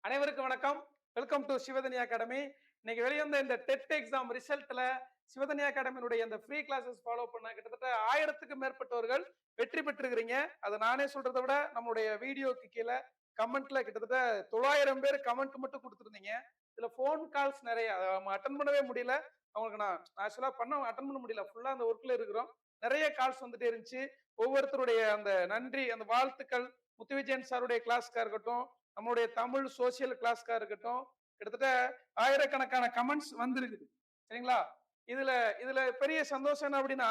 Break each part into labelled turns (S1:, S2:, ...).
S1: அனைவருக்கும் வணக்கம். Welcome to Sivadhani academy. இன்னைக்கு வெளிவந்த இந்த டெட் எக்ஸாம் ரிசல்ட்ல சிவதனி அகாடமியினுடைய இந்த ஃப்ரீ கிளாஸஸ் ஃபாலோ பண்ண கிட்டத்தட்ட 1000க்கும் மேற்பட்டவர்கள் வெற்றி பெற்றிருக்கிறீங்க. அதை நானே சொல்றதை விட நம்மளுடைய வீடியோக்கு கீழே கமெண்ட்ல கிட்டத்தட்ட 900 பேர் கமெண்ட் மட்டும் கொடுத்துருந்தீங்க. இதுல போன் கால்ஸ் நிறைய அட்டன் பண்ணவே முடியல. அவங்களுக்கு நான் ஆக்சுவலா அட்டன் பண்ண முடியல. ஃபுல்லா அந்த ஒர்க்ல இருக்கிறோம். நிறைய கால்ஸ் வந்துட்டே இருந்துச்சு. ஒவ்வொருத்தருடைய அந்த நன்றி, அந்த வாழ்த்துக்கள், முத்துவிஜயன் சாருடைய கிளாஸ்க்கா இருக்கட்டும், நம்மளுடைய தமிழ் சோசியல் கிளாஸ்க்கா இருக்கட்டும், கிட்டத்தட்ட ஆயிரக்கணக்கான கமெண்ட்ஸ் வந்திருக்குது. சரிங்களா? இதுல இதுல பெரிய சந்தோஷம் என்ன அப்படின்னா,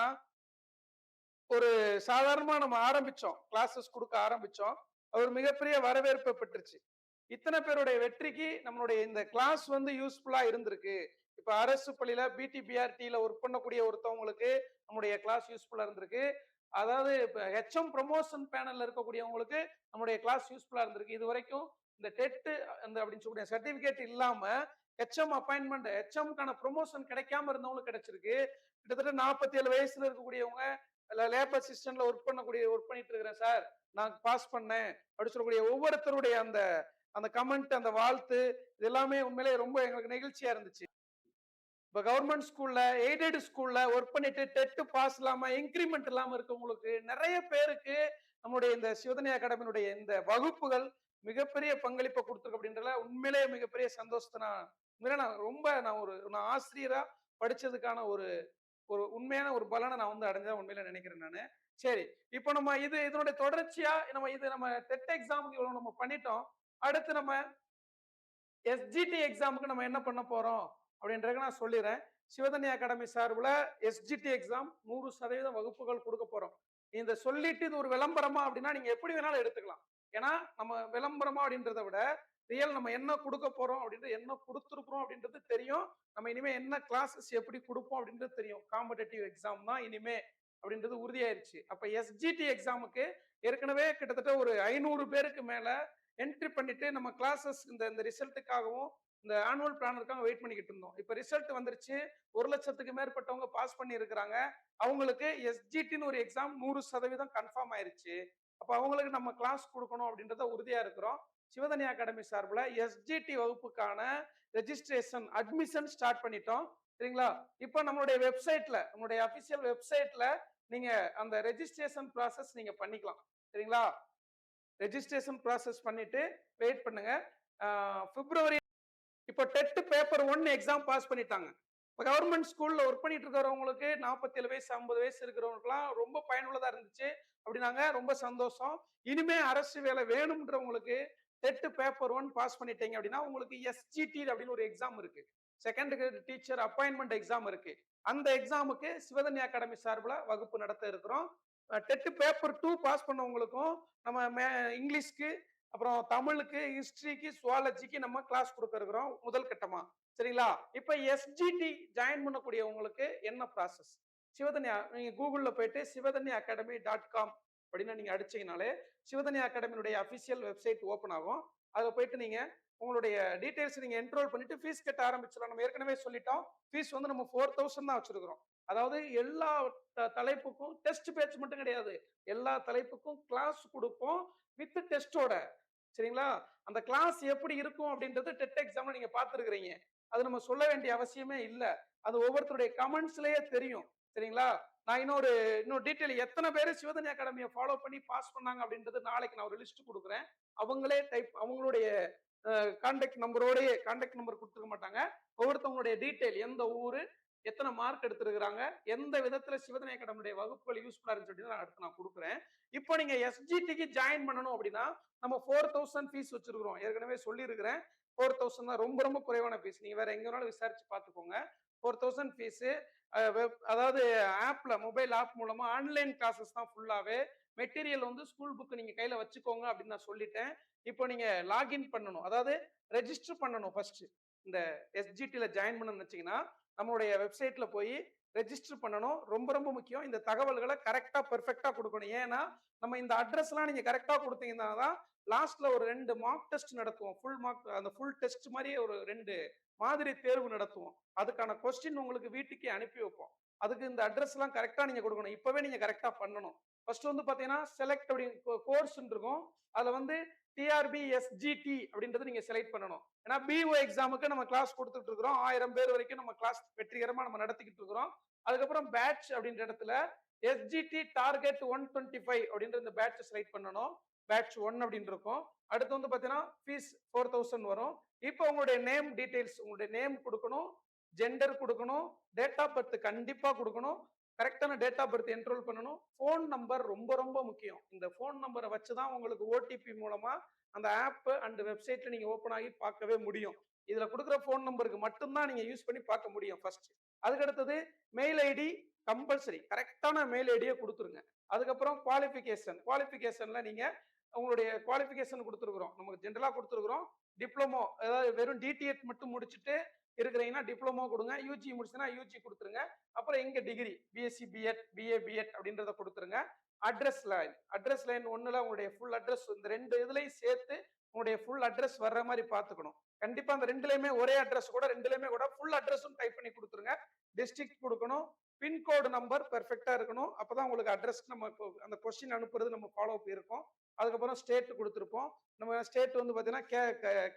S1: ஒரு சாதாரணமா நம்ம ஆரம்பிச்சோம், கிளாஸஸ் கொடுக்க ஆரம்பிச்சோம். ஒரு மிகப்பெரிய வரவேற்பை பெற்றுச்சு. இத்தனை பேருடைய வெற்றிக்கு நம்மளுடைய இந்த கிளாஸ் வந்து யூஸ்ஃபுல்லா இருந்திருக்கு. இப்ப அரசு பள்ளியில பிடிபிஆர்டில ஒர்க் பண்ணக்கூடிய ஒருத்தவங்களுக்கு நம்முடைய கிளாஸ் யூஸ்ஃபுல்லா இருந்திருக்கு. அதாவது இப்ப ஹெச்எம் ப்ரொமோஷன் பேனல்ல இருக்கக்கூடியவங்களுக்கு நம்முடைய கிளாஸ் யூஸ்ஃபுல்லா இருந்திருக்கு. இது வரைக்கும் இந்த டெட் அந்த அப்படின்னு சொல்லக்கூடிய சர்டிபிகேட் இல்லாம ஹெச்எம் அப்பாயின்மெண்ட், ஹெச்எம்கான ப்ரொமோஷன் கிடைக்காம இருந்தவங்களுக்கு கிடைச்சிருக்கு. கிட்டத்தட்ட 47 வயசுல இருக்கக்கூடியவங்க, லேப் அசிஸ்டன்ட்ல ஒர்க் பண்ணிட்டு இருக்கிறேன் சார், நான் பாஸ் பண்ணேன் அப்படின்னு சொல்லக்கூடிய ஒவ்வொருத்தருடைய அந்த அந்த கமெண்ட், அந்த வாழ்த்து, இது எல்லாமே உண்மையிலேயே ரொம்ப எங்களுக்கு நெகிழ்ச்சியா இருந்துச்சு. இப்ப கவர்மெண்ட் ஸ்கூல்ல, எய்டட் ஸ்கூல்ல ஒர்க் பண்ணிட்டு டெட் பாஸ் இல்லாம, இன்கிரிமெண்ட் இல்லாம இருக்கவங்களுக்கு நிறைய பேருக்கு நம்முடைய இந்த சிவதனி அகாடமியினுடைய இந்த வகுப்புகள் மிகப்பெரிய பங்களிப்பை கொடுத்துருக்கு அப்படின்றதுல உண்மையிலேயே மிகப்பெரிய சந்தோஷத்தை நான் ஆசிரியரா படிச்சதுக்கான ஒரு ஒரு உண்மையான ஒரு பலனை நான் வந்து அடைஞ்சா உண்மையில நினைக்கிறேன் நானு. சரி, இப்போ நம்ம இதனுடைய தொடர்ச்சியா நம்ம டெட் எக்ஸாமுக்கு இவ்வளவு நம்ம பண்ணிட்டோம். அடுத்து நம்ம எஸ்ஜிடி எக்ஸாமுக்கு நம்ம என்ன பண்ண போறோம் அப்படின்றத நான் சொல்லிடுறேன். சிவதனி அகாடமி சார்பில் எஸ்ஜிடி எக்ஸாம் 100% வகுப்புகள் கொடுக்க போறோம். இந்த சொல்லிட்டு இது ஒரு விளம்பரமா அப்படின்னா நீங்க எப்படி வேணாலும் எடுத்துக்கலாம். ஏன்னா நம்ம விளம்பரமா அப்படின்றத விட ரியல் நம்ம என்ன கொடுக்க போறோம் அப்படின்றது, என்ன கொடுத்துருக்கிறோம் அப்படின்றது தெரியும். நம்ம இனிமே என்ன கிளாஸஸ் எப்படி கொடுப்போம் அப்படின்றது தெரியும். காம்படேட்டிவ் எக்ஸாம் தான் இனிமே அப்படின்றது உறுதியாயிருச்சு. அப்ப எஸ்ஜிடி எக்ஸாமுக்கு ஏற்கனவே கிட்டத்தட்ட ஒரு 500 பேருக்கு மேல என்ட்ரி பண்ணிட்டு நம்ம கிளாஸஸ் இந்த ரிசல்ட்டுக்காகவும் இந்த ஆனுவல் பிளானருக்காக வெயிட் பண்ணிக்கிட்டு இருந்தோம். இப்ப ரிசல்ட் வந்துருச்சு. 1,00,000க்கு மேற்பட்டவங்க பாஸ் பண்ணி இருக்கிறாங்க. அவங்களுக்கு எஸ்ஜிடின்னு ஒரு எக்ஸாம் 100% கன்ஃபார்ம் ஆயிருச்சு. அப்ப அவங்களுக்கு நம்ம கிளாஸ் கொடுக்கணும் அப்படின்றத உறுதியா இருக்கிறோம். சிவதனி அகாடமி சார்பில் எஸ்ஜிடி வகுப்புக்கான ரெஜிஸ்ட்ரேஷன் அட்மிஷன் ஸ்டார்ட் பண்ணிட்டோம். சரிங்களா? இப்ப நம்மளுடைய வெப்சைட்ல, நம்மளுடைய அபிஷியல் வெப்சைட்ல நீங்க அந்த ரெஜிஸ்ட்ரேஷன் ப்ராசஸ் நீங்க பண்ணிக்கலாம். சரிங்களா? ரெஜிஸ்ட்ரேஷன் ப்ராசஸ் பண்ணிட்டு வெயிட் பண்ணுங்க. பிப்ரவரி இப்போ டெட் பேப்பர் 1 எக்ஸாம் பாஸ் பண்ணிட்டாங்க. இப்போ கவர்மெண்ட் ஸ்கூல்ல ஒர்க் பண்ணிட்டு இருக்கிறவங்களுக்கு 47 வயசு 50 வயசு இருக்கிறவங்களுக்குலாம் ரொம்ப பயனுள்ளதா இருந்துச்சு அப்படின்னாங்க. ரொம்ப சந்தோஷம். இனிமே அரசு வேலை வேணும்ன்றவங்களுக்கு டெட் பேப்பர் 1 பாஸ் பண்ணிட்டீங்க அப்படின்னா உங்களுக்கு எஸ்ஜிடி அப்படின்னு ஒரு எக்ஸாம் இருக்கு. Second grade teacher appointment exam இருக்கு. அந்த எக்ஸாமுக்கு சிவதனி அகாடமி சார்பில் வகுப்பு நடத்த இருக்கிறோம். டெட் பேப்பர் 2 பாஸ் பண்ணவங்களுக்கும் நம்ம இங்கிலீஷ்க்கு, அப்புறம் தமிழுக்கு, ஹிஸ்டரிக்கு, சுவாலஜிக்கு நம்ம கிளாஸ் கொடுக்க இருக்கிறோம் முதல் கட்டமா. சரிங்களா? இப்ப எஸ்ஜிடி ஜாயின் பண்ணக்கூடியவங்களுக்கு என்ன ப்ராசஸ்? நீங்க கூகுள்ல போயிட்டு சிவதனி அகாடமி .com அப்படின்னு நீங்க அடிச்சீங்கனாலே சிவதனி அகாடமியுடைய அபிஷியல் வெப்சைட் ஓபன் ஆகும். அதுல போயிட்டு நீங்க உங்களுடைய டீடைல்ஸ் நீங்க என்ரோல் பண்ணிட்டு ஃபீஸ் கட்ட ஆரம்பிச்சிடலாம். நம்ம ஏற்கனவே சொல்லிட்டோம். ஃபீஸ் வந்து நம்ம 4000 தான் வச்சிருக்கிறோம். அதாவது எல்லா தலைப்புக்கும் டெஸ்ட் பேட்ச் மட்டும் கிடையாது. எல்லா தலைப்புக்கும் கிளாஸ் கொடுப்போம் வித் டெஸ்டோட. சரிங்களா? அந்த கிளாஸ் எப்படி இருக்கும் அப்படின்றது டெட் எக்ஸாம்ல நீங்க பார்த்திருக்கிறீங்க. அது நம்ம சொல்ல வேண்டிய அவசியமே இல்ல. அது ஒவ்வொருத்தருடைய கமெண்ட்ஸ்லயே தெரியும். சரிங்களா? நான் இன்னொரு டீடைல் எத்தனை பேர் சிவதனி அகாடமியை ஃபாலோ பண்ணி பாஸ் பண்ணாங்க அப்படின்றது நாளைக்கு நான் ஒரு லிஸ்ட் கொடுக்குறேன். அவங்களுடைய கான்டாக்ட் நம்பர் கொடுத்துக்க மாட்டாங்க. ஒவ்வொருத்தவங்களுடைய டீடைல், எந்த ஊரு, எத்தனை மார்க் எடுத்திருக்கிறாங்க, எந்த விதத்துல சிவதனி அகாடமியுடைய வகுப்புகள் யூஸ்ஃபுல்லா இருந்துச்சு அடுத்து நான் கொடுக்குறேன். இப்போ நீங்க எஸ்ஜிடிக்கு ஜாயின் பண்ணணும் அப்படின்னா நம்ம 4000 ஃபீஸ் வச்சிருக்கிறோம். ஏற்கனவே சொல்லியிருக்கிறேன். 4000 தான் ரொம்ப ரொம்ப குறைவான ஃபீஸ். நீங்க வேற எங்க வேணாலும் விசாரிச்சு பார்த்துக்கோங்க. 4000 ஃபீஸ். அதாவது மொபைல் ஆப் மூலமா ஆன்லைன் கிளாஸஸ் தான் ஃபுல்லாவே. மெட்டீரியல் வந்து ஸ்கூல் புக் நீங்க கையில வச்சுக்கோங்க அப்படின்னு நான் சொல்லிட்டேன். இப்போ நீங்க லாகின் பண்ணணும், அதாவது ரெஜிஸ்டர் பண்ணணும். ஃபர்ஸ்ட் இந்த எஸ்ஜிடில ஜாயின் பண்ணணும்னு நினைச்சீங்கன்னா நம்மளுடைய வெப்சைட்ல போய் ரெஜிஸ்டர் பண்ணணும். ரொம்ப ரொம்ப முக்கியம். இந்த தகவல்களை கரெக்டா பெர்ஃபெக்டா கொடுக்கணும். ஏன்னா நம்ம இந்த அட்ரஸ் எல்லாம் நீங்க கரெக்டா கொடுத்தீங்கன்னா தான் லாஸ்ட்ல ஒரு 2 மார்க் டெஸ்ட் நடத்துவோம். ஃபுல் டெஸ்ட் மாதிரியே ஒரு 2 மாதிரி தேர்வு நடத்துவோம். அதுக்கான கொஸ்டின் உங்களுக்கு வீட்டுக்கு அனுப்பி வைப்போம். அதுக்கு இந்த அட்ரஸ் எல்லாம் கரெக்டா நீங்க கொடுக்கணும். இப்பவே நீங்க கரெக்டா பண்ணணும். ஃபர்ஸ்ட் வந்து பாத்தீங்கன்னா செலக்ட் அப்படி கோர்ஸ் இருக்கும். அதுல வந்து டிஆர்பிஎஸ்ஜிடி அப்படின்றது நீங்க செலக்ட் பண்ணணும். ஏன்னா பிஓ எக்ஸாமுக்கு நம்ம கிளாஸ் கொடுத்துட்டு இருக்கிறோம். 1000 பேர் வரைக்கும் நம்ம கிளாஸ் வெற்றிகரமா நம்ம நடத்திக்கிட்டு இருக்கிறோம். அதுக்கப்புறம் பேட்ச் அப்படின்ற இடத்துல எஸ்ஜிடி டார்கெட் 125 அப்படின்ற இந்த பேட்ச் செலக்ட் பண்ணணும். பேட்ச் 1 அப்படின்னு இருக்கும். அடுத்து வந்து பாத்தீங்கன்னா ஃபீஸ் 4000 வரும். இப்போ உங்களுடைய நேம் டீடைல்ஸ், உங்களுடைய நேம் கொடுக்கணும், ஜெண்டர் கொடுக்கணும், டேட் ஆஃப் பர்த் கண்டிப்பா கொடுக்கணும், கரெக்டான டேட் ஆஃப் பர்த் என்ரோல் பண்ணணும். ஃபோன் நம்பர் ரொம்ப ரொம்ப முக்கியம். இந்த ஃபோன் நம்பரை வச்சுதான் உங்களுக்கு ஓடிபி மூலமா அந்த ஆப் அண்ட் வெப்சைட்ல நீங்க ஓபன் ஆகி பார்க்கவே முடியும். இதுல கொடுக்குற ஃபோன் நம்பருக்கு மட்டும்தான் நீங்க யூஸ் பண்ணி பார்க்க முடியும் ஃபர்ஸ்ட். அதுக்கு அடுத்தது மெயில் ஐடி கம்பல்சரி கரெக்டான மெயில் ஐடியை கொடுத்துருங்க. அதுக்கப்புறம் குவாலிஃபிகேஷன்ல நீங்க உங்களுடைய குவாலிஃபிகேஷன் கொடுத்துருக்குறோம். நமக்கு ஜென்ரலா கொடுத்துருக்குறோம். டிப்ளமோ, அதாவது வெறும் டிடிஎட் மட்டும் முடிச்சுட்டு இருக்கிறீங்கன்னா டிப்ளமோ கொடுங்க. யூஜி முடிச்சுன்னா யூஜி கொடுத்துருங்க. அப்புறம் எங்க degree BSc BEd BA BEd அப்படின்றத கொடுத்துருங்க. அட்ரஸ் லைன் ஒண்ணுல உங்களுடைய ஃபுல் அட்ரஸ், இந்த ரெண்டு இதுலையும் சேர்த்து உங்களுடைய ஃபுல் அட்ரஸ் வர்ற மாதிரி பாத்துக்கணும். கண்டிப்பா அந்த ரெண்டுலயுமே ஒரே அட்ரஸ் கூட ரெண்டுலயுமே கூட ஃபுல் அட்ரஸும் டைப் பண்ணி கொடுத்துருங்க. டிஸ்ட்ரிக்ட் கொடுக்கணும். பின்கோடு நம்பர் பெர்ஃபெக்டா இருக்கணும். அப்பதான் உங்களுக்கு அட்ரஸ் நம்ம அந்த கொஸ்டின் அனுப்புறது நம்ம ஃபாலோ அப் இருக்கும். அதுக்கப்புறம் ஸ்டேட் கொடுத்துருப்போம். நம்ம ஸ்டேட் வந்து பாத்தீங்கன்னா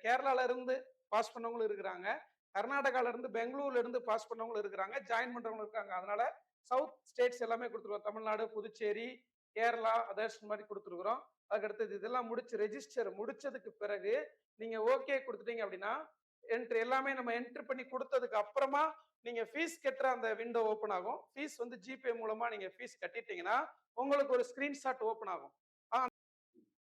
S1: கேரளால இருந்து பாஸ் பண்ணவங்களும் இருக்கிறாங்க, கர்நாடகால இருந்து பெங்களூர்ல இருந்து பாஸ் பண்ணவங்களும் இருக்கிறாங்க, ஜாயின் பண்றவங்க இருக்காங்க. அதனால சவுத் ஸ்டேட்ஸ் எல்லாமே கொடுத்துருக்கோம். தமிழ்நாடு, புதுச்சேரி, கேரளா, அதர்ஸ் மாதிரி கொடுத்துருக்குறோம். அதுக்கடுத்தது இதெல்லாம் முடிச்சு ரெஜிஸ்டர் முடிச்சதுக்கு பிறகு நீங்க ஓகே கொடுத்துட்டீங்க அப்படின்னா என்ட்ரி எல்லாமே நம்ம என்ட்ரி பண்ணி கொடுத்ததுக்கு அப்புறமா நீங்க ஃபீஸ் கட்டுற அந்த விண்டோ ஓப்பன் ஆகும். ஃபீஸ் வந்து ஜிபே மூலமா நீங்க ஃபீஸ் கட்டிட்டீங்கன்னா உங்களுக்கு ஒரு ஸ்கிரீன்ஷாட் ஓப்பன் ஆகும்.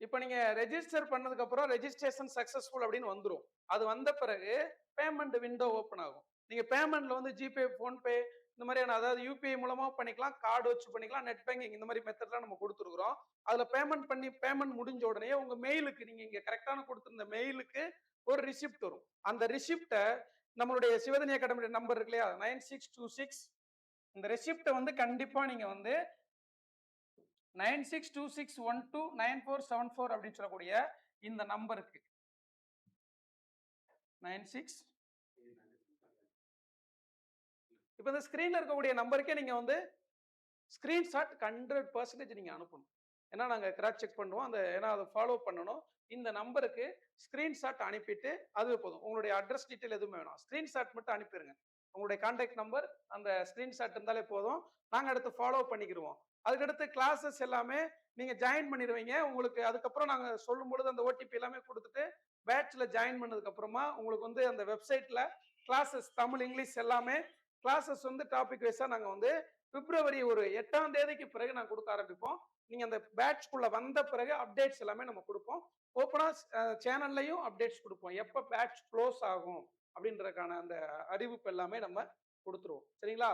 S1: இப்போ நீங்க ரெஜிஸ்டர் பண்ணதுக்கு அப்புறம் ரெஜிஸ்ட்ரேஷன் சக்சஸ்ஃபுல் அப்படின்னு வந்துடும். அது வந்த பிறகு பேமெண்ட் விண்டோ ஓப்பன் ஆகும். நீங்க பேமெண்ட்ல வந்து ஜிபே, போன்பே இந்த மாதிரியான, அதாவது யூபிஐ மூலமா பண்ணிக்கலாம், கார்டு வச்சு பண்ணிக்கலாம், நெட் பேங்கிங் இந்த மாதிரி மெத்தட்லாம் நம்ம கொடுத்துருக்குறோம். அதுல பேமெண்ட் முடிஞ்ச உடனே உங்க மெயிலுக்கு, நீங்க இங்க கரெக்டான கொடுத்திருந்த மெயிலுக்கு ஒரு ரிசிப்ட் வரும். அந்த ரிசிப்டை நம்மளுடைய சிவதனி அகாடமி நம்பர் இருக்கு இல்லையா 9626, இந்த ரெசிப்டை வந்து கண்டிப்பா நீங்க வந்து 9626129474 அப்படின்னு சொல்லக்கூடிய இந்த நம்பருக்கு 96, இப்ப இந்த ஸ்கிரீன்ல இருக்கக்கூடிய நம்பருக்கே நீங்க வந்து ஸ்கிரீன்ஷாட் 100% நீங்க அனுப்பணும். ஏன்னா நாங்க கிராஸ் செக் பண்ணுவோம். ஏன்னா அதை ஃபாலோ பண்ணணும். இந்த நம்பருக்கு ஸ்கிரீன்ஷாட் அனுப்பிட்டு அது போதும். உங்களுடைய அட்ரஸ் டீட்டெயில் எதுவுமே வேணும், ஸ்கிரீன்ஷாட் மட்டும் அனுப்பிடுங்க. உங்களுடைய கான்டாக்ட் நம்பர், அந்த ஸ்கிரீன்ஷாட் இருந்தாலே போதும். நாங்க அடுத்து ஃபாலோ பண்ணிக்கிடுவோம். அதுக்கடுத்து கிளாஸஸ் எல்லாமே நீங்க ஜாயின் பண்ணிடுவீங்க. உங்களுக்கு அதுக்கப்புறம் நாங்க சொல்லும் பொழுது அந்த ஓடிபி எல்லாமே கொடுத்துட்டு பேட்ச்ல ஜாயின் பண்ணதுக்கு அப்புறமா உங்களுக்கு வந்து அந்த வெப்சைட்ல கிளாஸஸ் தமிழ், இங்கிலீஷ் எல்லாமே கிளாஸஸ் வந்து டாபிக் வைஸா நாங்க வந்து பிப்ரவரி ஒரு 8ஆம் தேதிக்கு பிறகு நாங்க கொடுக்க ஆரம்பிப்போம். நீங்க அந்த பேட்ச்க்குள்ள வந்த பிறகு அப்டேட்ஸ் எல்லாமே நம்ம கொடுப்போம். ஓப்பனா சேனல்லையும் அப்டேட்ஸ் கொடுப்போம். எப்ப பேட்ச் க்ளோஸ் ஆகும் அப்படின்றதுக்கான அந்த அறிவிப்பு எல்லாமே நம்ம கொடுத்துருவோம். சரிங்களா?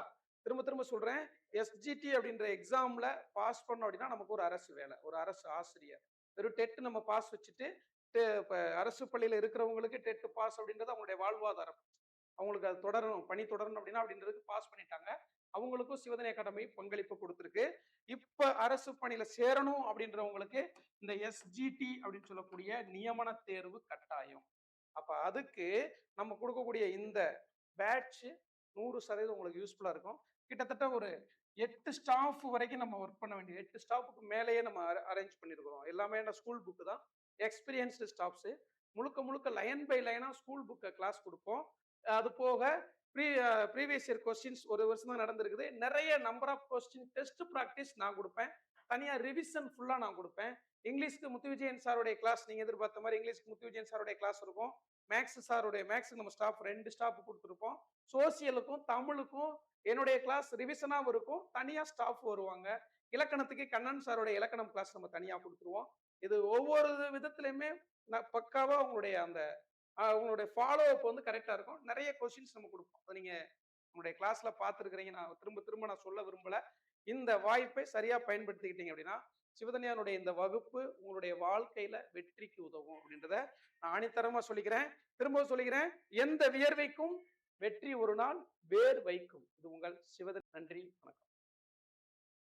S1: திரும்ப திரும்ப சொல்றேன், எஸ்ஜிடி அப்படின்ற எக்ஸாம்ல பாஸ் பண்ணோம் அப்படின்னா நமக்கு ஒரு அரசு வேலை, ஒரு அரசு ஆசிரியர். வெறும் டெட் நம்ம பாஸ் வச்சுட்டு அரசு பள்ளியில இருக்கிறவங்களுக்கு டெட் பாஸ் அப்படின்றது அவங்களுடைய வாழ்வாதாரம். அவங்களுக்கு அது தொடரணும், பணி தொடரணும் அப்படின்னா அப்படின்றதுக்கு பாஸ் பண்ணிட்டாங்க. அவங்களுக்கும் சிவதனி அகாடமி பங்களிப்பு கொடுத்துருக்கு. இப்ப அரசு பணியில சேரணும் அப்படின்றவங்களுக்கு இந்த எஸ்ஜிடி அப்படின்னு சொல்லக்கூடிய நியமன தேர்வு கட்டாயம். அப்ப அதுக்கு நம்ம கொடுக்கக்கூடிய இந்த பேட்ச் 100% உங்களுக்கு யூஸ்ஃபுல்லா இருக்கும். கிட்டத்தட்ட ஒரு 8 ஸ்டாஃப் வரைக்கும் நம்ம ஒர்க் பண்ண வேண்டிய, 8 ஸ்டாஃப்க்கு மேலேயே நம்ம அரேஞ்ச் பண்ணிருக்கிறோம். எல்லாமே ஸ்கூல் புக்கு தான், எக்ஸ்பீரியன்ஸ்டு ஸ்டாஃப்ஸ். முழுக்க முழுக்க லைன் பை லைனா ஸ்கூல் புக்கை கிளாஸ் கொடுப்போம். அது போக ப்ரீவியஸ் இயர் கொஸ்டின்ஸ் ஒரு வருஷம் தான் நடந்திருக்குது. நிறைய number of question test practice நான் கொடுப்பேன். தனியா ரிவிஷன் ஃபுல்லா நான் கொடுப்பேன். இங்கிலீஷ்க்கு முத்துவிஜயன் சாருடைய கிளாஸ் நீங்க எதிர்பார்த்த மாதிரி இங்கிலீஷ்க்கு முத்துவிஜயன் சாருடைய கிளாஸ் இருக்கும். மேக்ஸ் சாருடைய மேக்ஸ் நம்ம ஸ்டாஃப் 2 ஸ்டாஃப் கொடுத்துருப்போம். சோசியலுக்கும் தமிழுக்கும் என்னுடைய கிளாஸ் ரிவிஷனாகவும் இருக்கும், தனியா ஸ்டாஃப் வருவாங்க. இலக்கணத்துக்கு கண்ணன் சாருடைய இலக்கணம் கிளாஸ் நம்ம தனியா கொடுத்துருவோம். இது ஒவ்வொரு விதத்திலையுமே பக்காவா உங்களுடைய ஃபாலோ அப் வந்து கரெக்டா இருக்கும். நிறைய கொஸ்டின்ஸ் நம்ம கொடுப்போம். நீங்க உங்களுடைய கிளாஸ்ல பார்த்துருக்கிறீங்க, நான் திரும்ப திரும்ப நான் சொல்ல விரும்பல. இந்த வாய்ப்பை சரியா பயன்படுத்திக்கிட்டீங்க அப்படின்னா சிவதனியானுடைய இந்த வகுப்பு உங்களுடைய வாழ்க்கையில வெற்றிக்கு உதவும் அப்படின்றத நான் ஆணித்தரமா சொல்லிக்கிறேன். திரும்பவும் சொல்லிக்கிறேன், எந்த வியர்வைக்கும் வெற்றி ஒரு நாள் வேர் வைக்கும். இது உங்கள் சிவதனி. நன்றி, வணக்கம்.